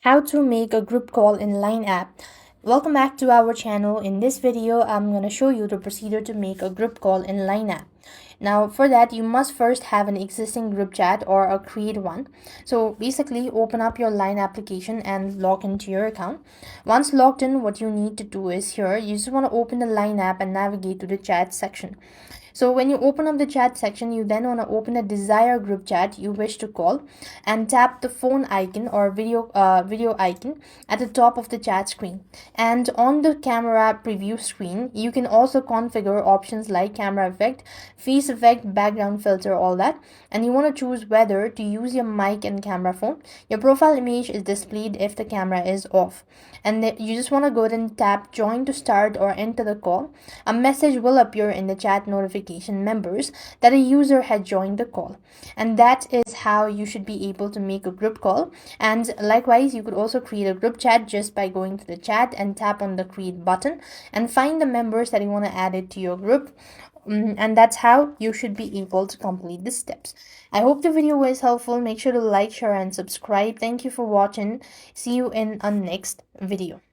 How to make a group call in Line app. Welcome back to our channel. In this video, I'm going to show you the procedure to make a group call in Line app. Now for that, you must first have an existing group chat or create one. So basically open up your Line application and log into your account. Once logged in, what you need to do is here, you just want to open the Line app and navigate to the chat section. So when you open up the chat section, you then want to open the desired group chat you wish to call and tap the phone icon or video icon at the top of the chat screen. And on the camera preview screen, you can also configure options like camera effect, face effect, background filter, all that. And you want to choose whether to use your mic and camera phone. Your profile image is displayed if the camera is off. And you just want to go ahead and tap join to start or enter the call. A message will appear in the chat notification members that a user had joined the call. And that is how you should be able to make a group call. And likewise, you could also create a group chat just by going to the chat and tap on the create button and find the members that you want to add it to your group. And that's how you should be able to complete the steps. I hope the video was helpful. Make sure to like, share, and subscribe. Thank you for watching. See you in a next video.